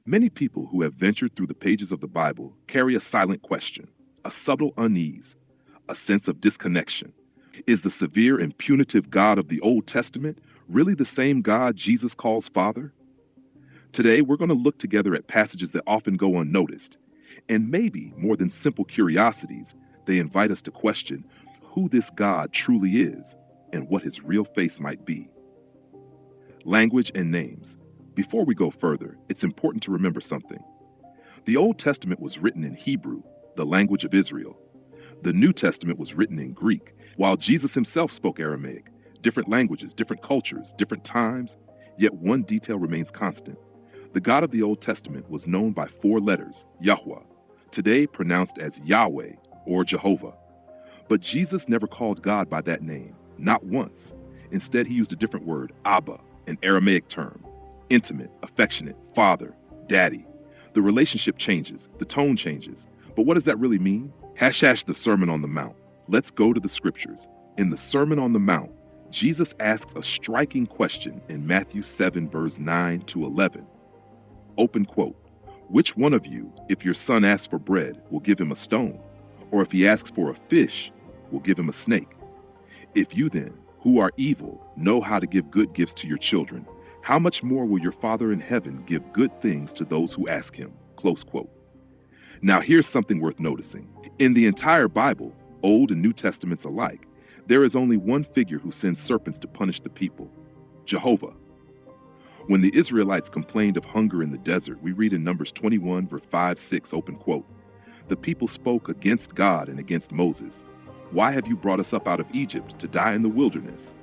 Many people who have ventured through the pages of the Bible carry a silent question, a subtle unease, a sense of disconnection. Is the severe and punitive God of the Old Testament really the same God Jesus calls Father? Today, we're going to look together at passages that often go unnoticed, and maybe more than simple curiosities, they invite us to question who this God truly is and what his real face might be. Language and names. Before we go further, it's important to remember something. The Old Testament was written in Hebrew, the language of Israel. The New Testament was written in Greek, while Jesus himself spoke Aramaic. Different languages, different cultures, different times, yet one detail remains constant. The God of the Old Testament was known by 4 letters, Yahweh, today pronounced as Yahweh or Jehovah. But Jesus never called God by that name, not once. Instead, he used a different word, Abba, an Aramaic term. Intimate, affectionate, father, daddy. The relationship changes, the tone changes. But what does that really mean? # the Sermon on the Mount. Let's go to the scriptures. In the Sermon on the Mount, Jesus asks a striking question in Matthew 7, verse 9 to 11. Open quote. Which one of you, if your son asks for bread, will give him a stone? Or if he asks for a fish, will give him a snake? If you then, who are evil, know how to give good gifts to your children, how much more will your Father in heaven give good things to those who ask him? Close quote. Now here's something worth noticing. In the entire Bible, Old and New Testaments alike, there is only one figure who sends serpents to punish the people, Jehovah. When the Israelites complained of hunger in the desert, we read in Numbers 21, verse 5-6, open quote, the people spoke against God and against Moses. Why have you brought us up out of Egypt to die in the wilderness?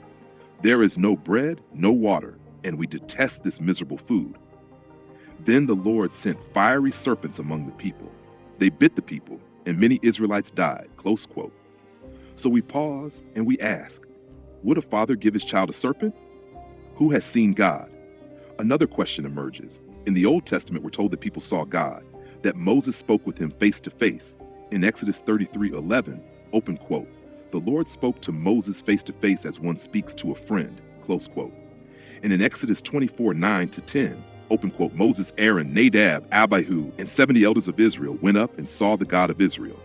There is no bread, no water, and we detest this miserable food. Then the Lord sent fiery serpents among the people. They bit the people, and many Israelites died, close quote. So we pause and we ask, would a father give his child a serpent? Who has seen God? Another question emerges. In the Old Testament, we're told that people saw God, that Moses spoke with him face to face. In Exodus 33:11, open quote, the Lord spoke to Moses face to face as one speaks to a friend, close quote. And in Exodus 24:9-10, open quote, Moses, Aaron, Nadab, Abihu, and 70 elders of Israel went up and saw the God of Israel.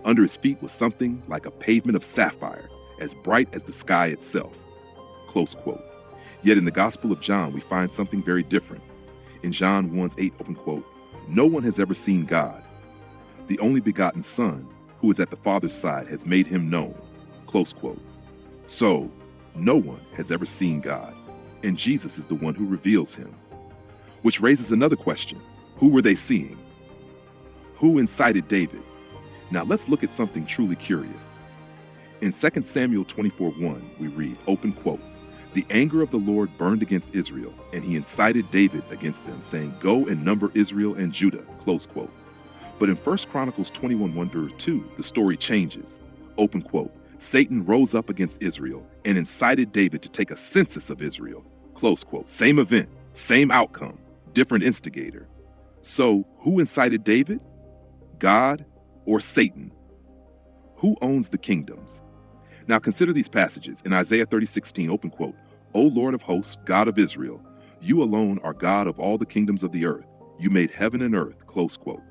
Under his feet was something like a pavement of sapphire, as bright as the sky itself, close quote. Yet in the Gospel of John, we find something very different. In John 1:8, open quote, no one has ever seen God. The only begotten Son, who is at the Father's side, has made him known, close quote. So, no one has ever seen God, and Jesus is the one who reveals him. Which raises another question. Who were they seeing? Who incited David? Now let's look at something truly curious. In 2 Samuel 24:1, we read, open quote, the anger of the Lord burned against Israel, and he incited David against them, saying, go and number Israel and Judah, close quote. But in 1 Chronicles 21:1-2, the story changes. Open quote, Satan rose up against Israel and incited David to take a census of Israel, close quote. Same event, same outcome, different instigator. So who incited David? God or Satan? Who owns the kingdoms? Now consider these passages. In Isaiah 30:16, open quote, O Lord of hosts, God of Israel, you alone are God of all the kingdoms of the earth. You made heaven and earth, close quote.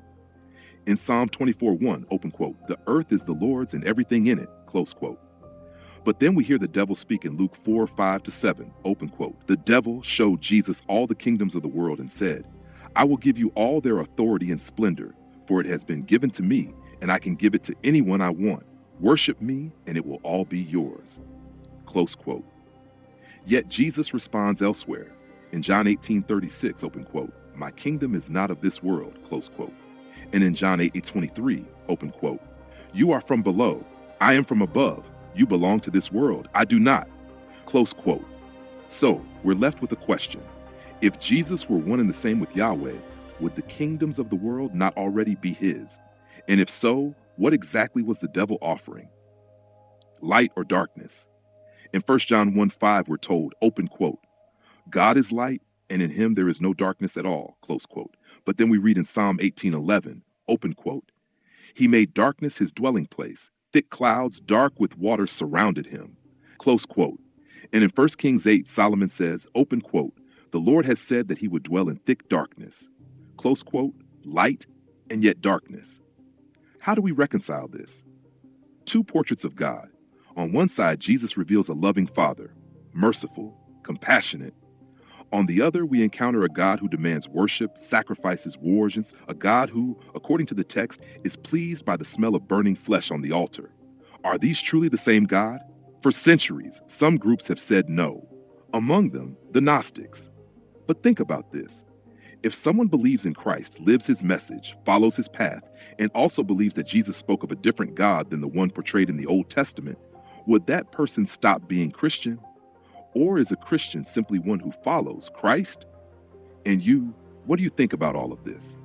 In Psalm 24:1, open quote, the earth is the Lord's and everything in it, close quote. But then we hear the devil speak in Luke 4:5-7, open quote. The devil showed Jesus all the kingdoms of the world and said, I will give you all their authority and splendor, for it has been given to me, and I can give it to anyone I want. Worship me, and it will all be yours. Close quote. Yet Jesus responds elsewhere. In John 18:36, open quote, my kingdom is not of this world, close quote. And in John 8:23, open quote, you are from below, I am from above. You belong to this world, I do not, close quote. So we're left with a question. If Jesus were one and the same with Yahweh, would the kingdoms of the world not already be his? And if so, what exactly was the devil offering? Light or darkness? In 1 John 1:5, we're told, open quote, God is light, and in him there is no darkness at all, close quote. But then we read in Psalm 18:11, open quote, he made darkness his dwelling place, thick clouds dark with water surrounded him, close quote. And in 1 Kings 8, Solomon says, open quote, the Lord has said that he would dwell in thick darkness, close quote, light and yet darkness. How do we reconcile this? Two portraits of God. On one side, Jesus reveals a loving Father, merciful, compassionate. On the other, we encounter a God who demands worship, sacrifices, wars, a God who, according to the text, is pleased by the smell of burning flesh on the altar. Are these truly the same God? For centuries, some groups have said no, among them, the Gnostics. But think about this. If someone believes in Christ, lives his message, follows his path, and also believes that Jesus spoke of a different God than the one portrayed in the Old Testament, would that person stop being Christian? Or is a Christian simply one who follows Christ? And you, what do you think about all of this?